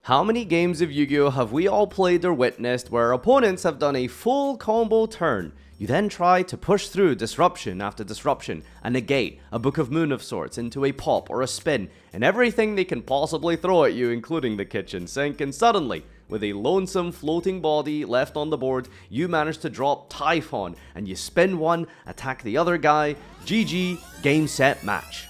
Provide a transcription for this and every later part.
How many games of Yu-Gi-Oh have we all played or witnessed where opponents have done a full combo turn? You then try to push through disruption after disruption, a negate, a Book of Moon of sorts, into a pop or a spin, and everything they can possibly throw at you, including the kitchen sink, and suddenly, with a lonesome floating body left on the board, you manage to drop Typhon, and you spin one, attack the other guy, GG, game set match.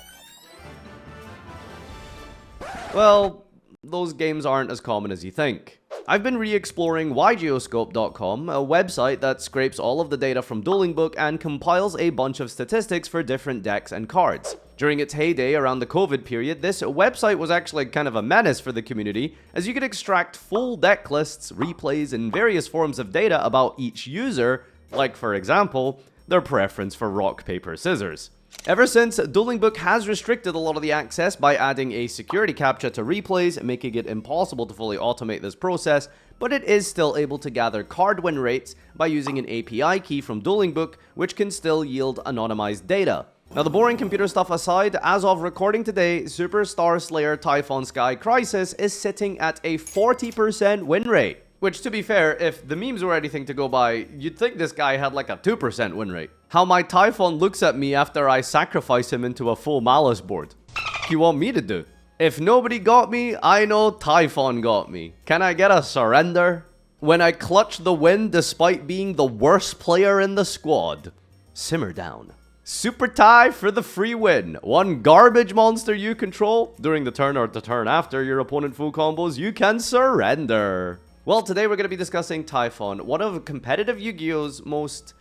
Well, those games aren't as common as you think. I've been re-exploring Yugioh.com, a website that scrapes all of the data from Dueling Book and compiles a bunch of statistics for different decks and cards. During its heyday around the COVID period, this website was actually kind of a menace for the community, as you could extract full deck lists, replays, and various forms of data about each user, like for example, their preference for rock, paper, scissors. Ever since, Dueling Book has restricted a lot of the access by adding a security captcha to replays, making it impossible to fully automate this process, but it is still able to gather card win rates by using an API key from Dueling Book, which can still yield anonymized data. Now, the boring computer stuff aside, as of recording today, Superstar Slayer Typhon Sky Crisis is sitting at a 40% win rate. Which, to be fair, if the memes were anything to go by, you'd think this guy had like a 2% win rate. How my Typhon looks at me after I sacrifice him into a full malice board. What do you want me to do? If nobody got me, I know Typhon got me. Can I get a surrender? When I clutch the win despite being the worst player in the squad. Simmer down. Super Ty for the free win. One garbage monster you control. During the turn or the turn after your opponent full combos, you can surrender. Well, today we're going to be discussing Typhon, one of competitive Yu-Gi-Oh's most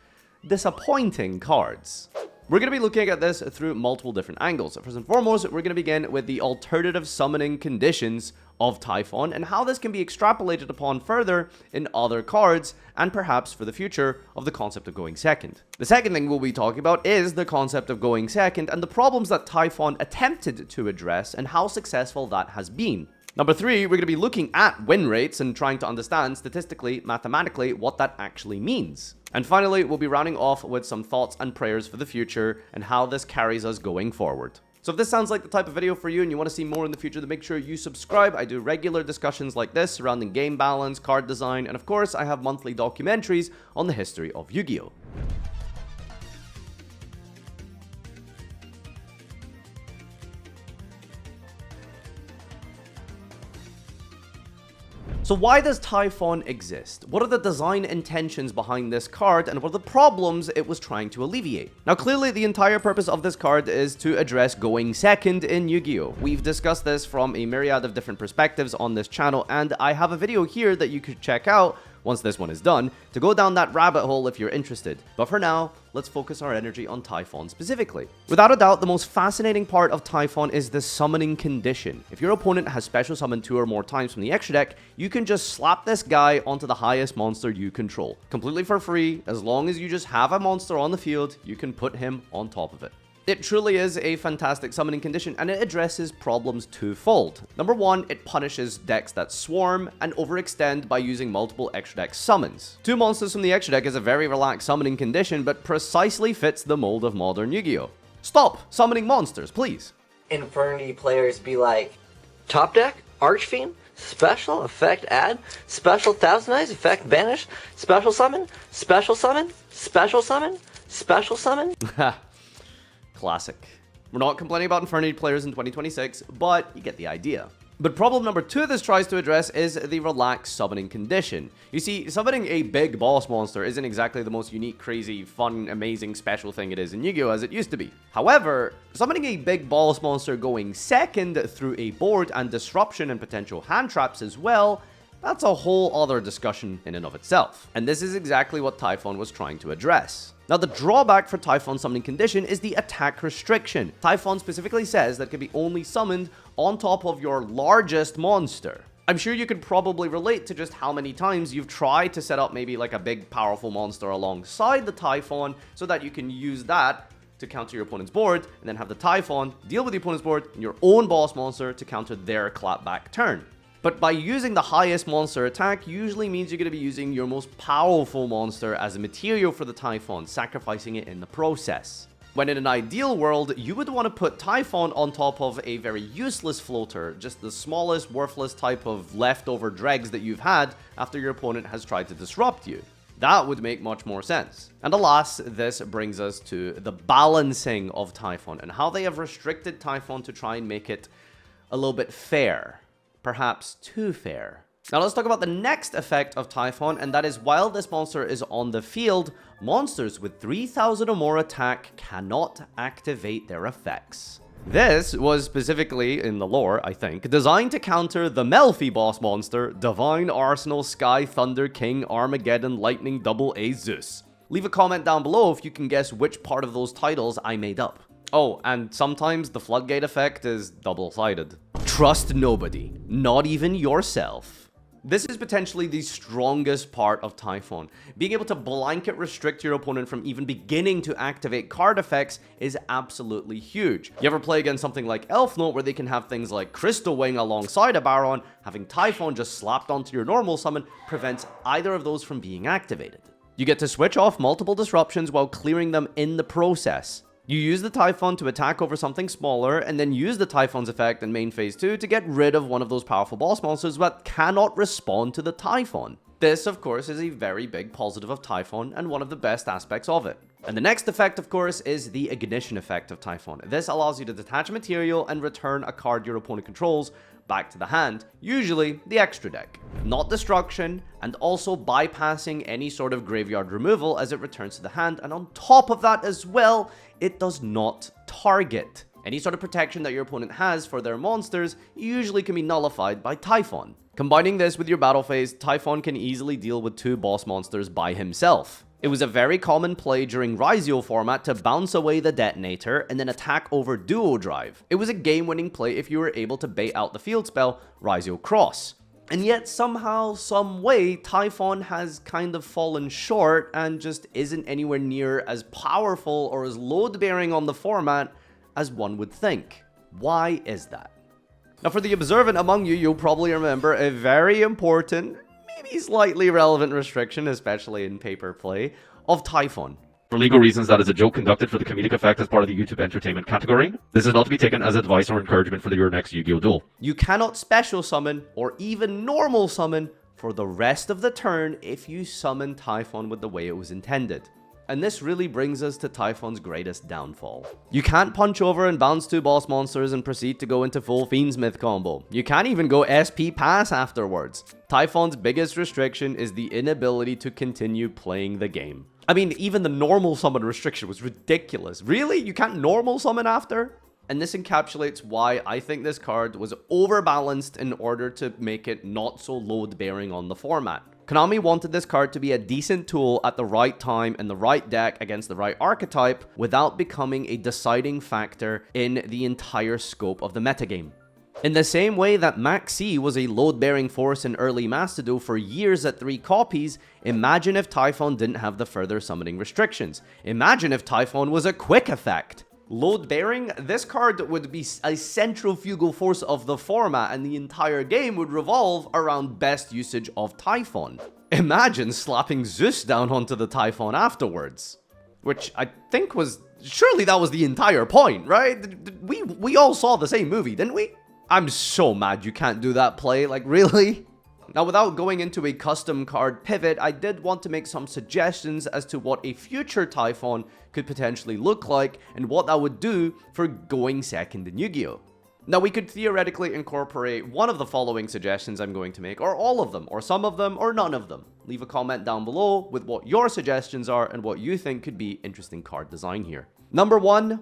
disappointing cards. We're going to be looking at this through multiple different angles. First and foremost, we're going to begin with the alternative summoning conditions of Typhon and how this can be extrapolated upon further in other cards and perhaps for the future of the concept of going second. The second thing we'll be talking about is the concept of going second and the problems that Typhon attempted to address and how successful that has been. Number 3, we're going to be looking at win rates and trying to understand statistically, mathematically, what that actually means. And finally, we'll be rounding off with some thoughts and prayers for the future and how this carries us going forward. So if this sounds like the type of video for you and you want to see more in the future, then make sure you subscribe. I do regular discussions like this surrounding game balance, card design, and of course, I have monthly documentaries on the history of Yu-Gi-Oh! So why does Typhon exist? What are the design intentions behind this card, and what are the problems it was trying to alleviate? Now clearly the entire purpose of this card is to address going second in Yu-Gi-Oh! We've discussed this from a myriad of different perspectives on this channel, and I have a video here that you could check out once this one is done, to go down that rabbit hole if you're interested. But for now, let's focus our energy on Typhon specifically. Without a doubt, the most fascinating part of Typhon is the summoning condition. If your opponent has special summoned 2 or more times from the extra deck, you can just slap this guy onto the highest monster you control. Completely for free, as long as you just have a monster on the field, you can put him on top of it. It truly is a fantastic summoning condition, and it addresses problems twofold. Number 1, it punishes decks that swarm and overextend by using multiple extra deck summons. 2 monsters from the extra deck is a very relaxed summoning condition, but precisely fits the mold of modern Yu-Gi-Oh! Stop summoning monsters, please! Infernity players be like, top deck, Archfiend, special, effect add, special Thousand-Eyes, effect banish, special summon, special summon, special summon, special summon. Classic. We're not complaining about Infernity players in 2026, but you get the idea. But problem number 2 this tries to address is the relaxed summoning condition. You see, summoning a big boss monster isn't exactly the most unique, crazy, fun, amazing, special thing it is in Yu-Gi-Oh! As it used to be. However, summoning a big boss monster going second through a board and disruption and potential hand traps as well, that's a whole other discussion in and of itself. And this is exactly what Typhon was trying to address. Now, the drawback for Typhon's summoning condition is the attack restriction. Typhon specifically says that it can be only summoned on top of your largest monster. I'm sure you could probably relate to just how many times you've tried to set up maybe like a big powerful monster alongside the Typhon so that you can use that to counter your opponent's board and then have the Typhon deal with the opponent's board and your own boss monster to counter their clapback turn. But by using the highest monster attack usually means you're going to be using your most powerful monster as a material for the Typhon, sacrificing it in the process. When in an ideal world, you would want to put Typhon on top of a very useless floater, just the smallest, worthless type of leftover dregs that you've had after your opponent has tried to disrupt you. That would make much more sense. And alas, this brings us to the balancing of Typhon and how they have restricted Typhon to try and make it a little bit fair. Perhaps too fair. Now let's talk about the next effect of Typhon, and that is while this monster is on the field, monsters with 3000 or more attack cannot activate their effects. This was specifically, in the lore, I think, designed to counter the Melfi boss monster, Divine Arsenal Sky Thunder King Armageddon Lightning Double A Zeus. Leave a comment down below if you can guess which part of those titles I made up. Oh, and sometimes the floodgate effect is double-sided. Trust nobody, not even yourself. This is potentially the strongest part of Typhon. Being able to blanket restrict your opponent from even beginning to activate card effects is absolutely huge. You ever play against something like Elf Note where they can have things like Crystal Wing alongside a Baron, having Typhon just slapped onto your normal summon prevents either of those from being activated. You get to switch off multiple disruptions while clearing them in the process. You use the Typhon to attack over something smaller, and then use the Typhon's effect in main phase 2 to get rid of one of those powerful boss monsters that cannot respond to the Typhon. This, of course, is a very big positive of Typhon, and one of the best aspects of it. And the next effect, of course, is the Ignition effect of Typhon. This allows you to detach a material and return a card your opponent controls back to the hand, usually the extra deck. Not destruction, and also bypassing any sort of graveyard removal as it returns to the hand, and on top of that as well, it does not target. Any sort of protection that your opponent has for their monsters usually can be nullified by Typhon. Combining this with your battle phase, Typhon can easily deal with 2 boss monsters by himself. It was a very common play during Yugioh format to bounce away the detonator and then attack over duo drive. It was a game-winning play if you were able to bait out the field spell Yugioh Cross. And yet somehow, some way, Typhon has kind of fallen short and just isn't anywhere near as powerful or as load-bearing on the format as one would think. Why is that? Now for the observant among you, you'll probably remember a very important, maybe slightly relevant restriction, especially in paper play, of Typhon. For legal reasons, that is a joke conducted for the comedic effect as part of the YouTube entertainment category. This is not to be taken as advice or encouragement for your next Yu-Gi-Oh! Duel. You cannot special summon, or even normal summon, for the rest of the turn if you summon Typhon with the way it was intended. And this really brings us to Typhon's greatest downfall. You can't punch over and bounce 2 boss monsters and proceed to go into full Fiendsmith combo. You can't even go SP pass afterwards. Typhon's biggest restriction is the inability to continue playing the game. I mean, even the normal summon restriction was ridiculous. Really? You can't normal summon after? And this encapsulates why I think this card was overbalanced in order to make it not so load-bearing on the format. Konami wanted this card to be a decent tool at the right time in the right deck against the right archetype without becoming a deciding factor in the entire scope of the metagame. In the same way that Maxi was a load-bearing force in early Macedo for years at 3 copies, imagine if Typhon didn't have the further summoning restrictions. Imagine if Typhon was a quick effect. Load-bearing, this card would be a centrifugal force of the format and the entire game would revolve around best usage of Typhon. Imagine slapping Zeus down onto the Typhon afterwards. Which I think was... surely that was the entire point, right? We all saw the same movie, didn't we? I'm so mad you can't do that play, like really? Now without going into a custom card pivot, I did want to make some suggestions as to what a future Typhon could potentially look like and what that would do for going second in Yu-Gi-Oh! Now we could theoretically incorporate one of the following suggestions I'm going to make, or all of them, or some of them, or none of them. Leave a comment down below with what your suggestions are and what you think could be interesting card design here. Number 1,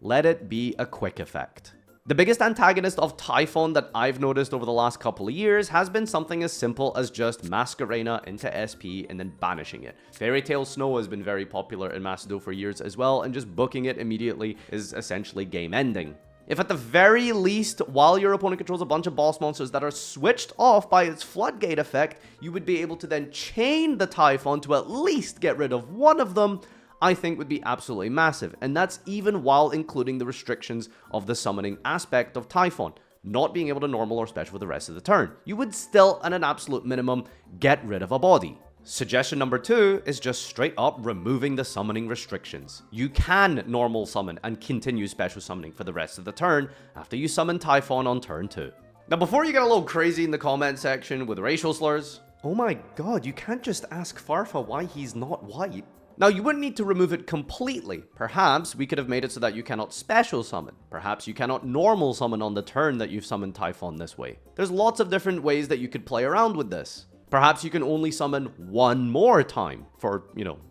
let it be a quick effect. The biggest antagonist of Typhon that I've noticed over the last couple of years has been something as simple as just Masquerena into SP and then banishing it. Fairy Tail Snow has been very popular in Macedo for years as well, and just booking it immediately is essentially game ending. If at the very least, while your opponent controls a bunch of boss monsters that are switched off by its floodgate effect, you would be able to then chain the Typhon to at least get rid of one of them, I think would be absolutely massive, and that's even while including the restrictions of the summoning aspect of Typhon, not being able to normal or special for the rest of the turn. You would still, at an absolute minimum, get rid of a body. Suggestion number 2 is just straight up removing the summoning restrictions. You can normal summon and continue special summoning for the rest of the turn after you summon Typhon on turn 2. Now before you get a little crazy in the comment section with racial slurs, oh my god, you can't just ask Farfa why he's not white. Now you wouldn't need to remove it completely. Perhaps we could have made it so that you cannot special summon. Perhaps you cannot normal summon on the turn that you've summoned Typhon this way. There's lots of different ways that you could play around with this. Perhaps you can only summon one more time for,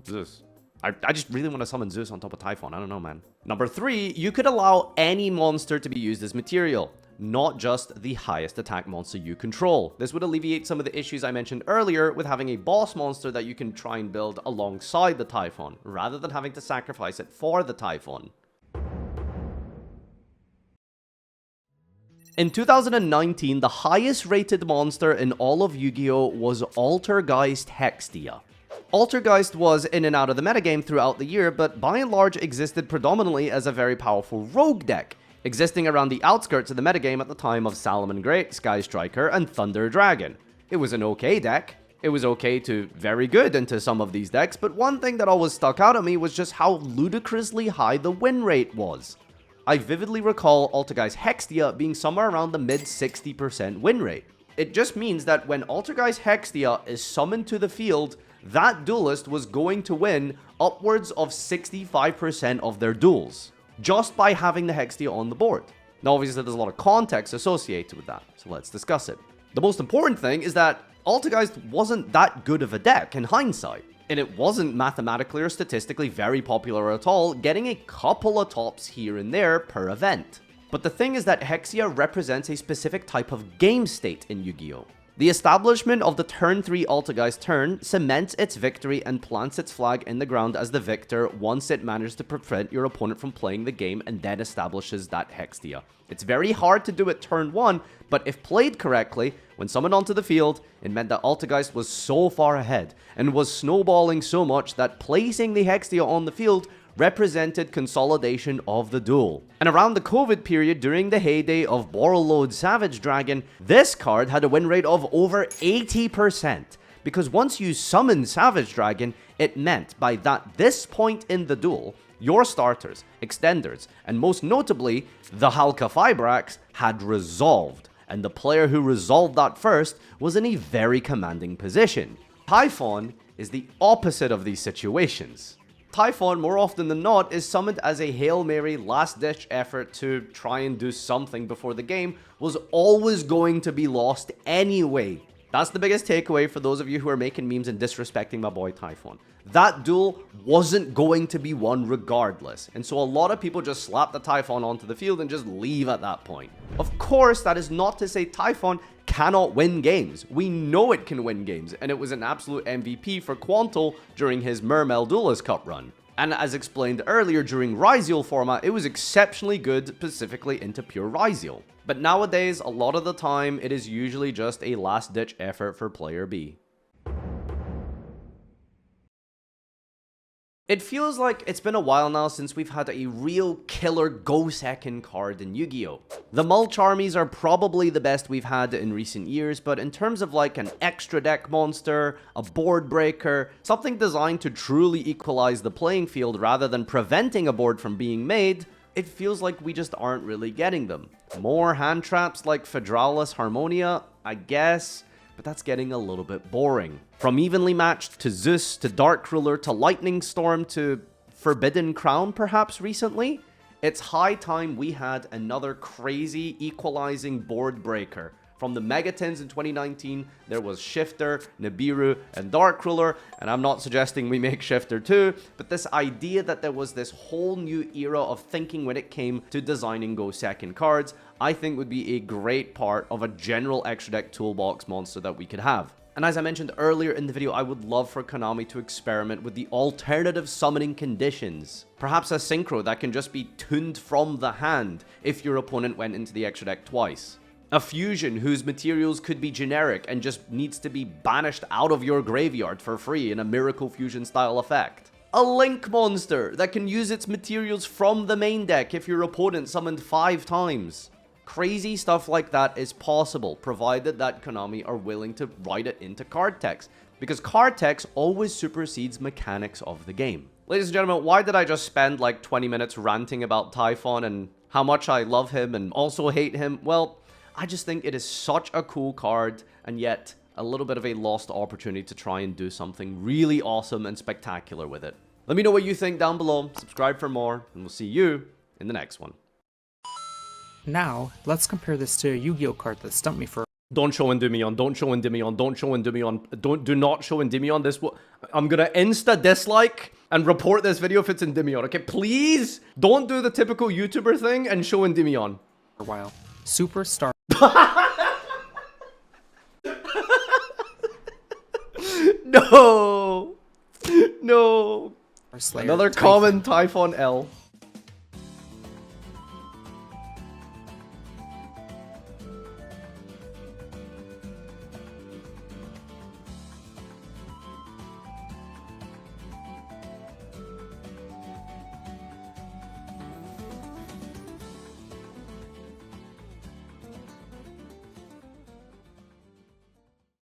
Zeus. I just really want to summon Zeus on top of Typhon. I don't know, man. Number 3, you could allow any monster to be used as material, not just the highest attack monster you control. This would alleviate some of the issues I mentioned earlier with having a boss monster that you can try and build alongside the Typhon, rather than having to sacrifice it for the Typhon. In 2019, the highest rated monster in all of Yu-Gi-Oh! Was Altergeist Hextia. Altergeist was in and out of the metagame throughout the year, but by and large existed predominantly as a very powerful rogue deck, existing around the outskirts of the metagame at the time of Salomon Great, Sky Striker, and Thunder Dragon. It was an okay deck. It was okay to very good into some of these decks, but one thing that always stuck out at me was just how ludicrously high the win rate was. I vividly recall Altergeist Hextia being somewhere around the mid 60% win rate. It just means that when Altergeist Hextia is summoned to the field, that duelist was going to win upwards of 65% of their duels, just by having the Hextia on the board. Now obviously there's a lot of context associated with that, so let's discuss it. The most important thing is that Altergeist wasn't that good of a deck in hindsight, and it wasn't mathematically or statistically very popular at all, getting a couple of tops here and there per event. But the thing is that Hexia represents a specific type of game state in Yu-Gi-Oh! The establishment of the turn 3 Altergeist turn cements its victory and plants its flag in the ground as the victor once it manages to prevent your opponent from playing the game and then establishes that Hextia. It's very hard to do it turn 1, but if played correctly, when summoned onto the field, it meant that Altergeist was so far ahead and was snowballing so much that placing the Hextia on the field represented consolidation of the duel. And around the COVID period, during the heyday of Borreload Savage Dragon, this card had a win rate of over 80%, because once you summoned Savage Dragon, it meant by this point in the duel, your starters, extenders, and most notably, the Halka Fibrax had resolved, and the player who resolved that first was in a very commanding position. Typhon is the opposite of these situations. Typhon, more often than not, is summoned as a Hail Mary last-ditch effort to try and do something before the game was always going to be lost anyway. That's the biggest takeaway for those of you who are making memes and disrespecting my boy Typhon. That duel wasn't going to be won regardless, and so a lot of people just slap the Typhon onto the field and just leave at that point. Of course, that is not to say Typhon cannot win games. We know it can win games, and it was an absolute MVP for Quantal during his Mermel Duelist Cup run. And as explained earlier, during Ryziel format, it was exceptionally good, specifically into pure Ryziel. But nowadays, a lot of the time, it is usually just a last-ditch effort for player B. It feels like it's been a while now since we've had a real killer go-second card in Yu-Gi-Oh! The Mulch armies are probably the best we've had in recent years, but in terms of like an extra deck monster, a board breaker, something designed to truly equalize the playing field rather than preventing a board from being made, it feels like we just aren't really getting them. More hand traps like Fedralis Harmonia, I guess, but that's getting a little bit boring. From Evenly Matched to Zeus to Dark Ruler to Lightning Storm to Forbidden Crown perhaps recently, it's high time we had another crazy equalizing board breaker. From the Megatins in 2019, there was Shifter, Nibiru, and Dark Ruler, and I'm not suggesting we make Shifter too, but this idea that there was this whole new era of thinking when it came to designing Go Second cards, I think would be a great part of a general extra deck toolbox monster that we could have. And as I mentioned earlier in the video, I would love for Konami to experiment with the alternative summoning conditions. Perhaps a Synchro that can just be tuned from the hand if your opponent went into the extra deck twice. A fusion whose materials could be generic and just needs to be banished out of your graveyard for free in a Miracle Fusion style effect. A Link monster that can use its materials from the main deck if your opponent summoned 5 times. Crazy stuff like that is possible, provided that Konami are willing to write it into card text. because card text always supersedes mechanics of the game. Ladies and gentlemen, why did I just spend like 20 minutes ranting about Typhon and how much I love him and also hate him? Well, I just think it is such a cool card, and yet a little bit of a lost opportunity to try and do something really awesome and spectacular with it. Let me know what you think down below, subscribe for more, and we'll see you in the next one. Now, let's compare this to a Yu-Gi-Oh card that stumped me for. Don't show Endymion, don't show Endymion, don't show Endymion, do not show Endymion. I'm gonna insta-dislike and report this video if it's Endymion, okay? Please, don't do the typical YouTuber thing and show Endymion. a while. Superstar. No! No! Slayer Another Typhon. common Typhon L.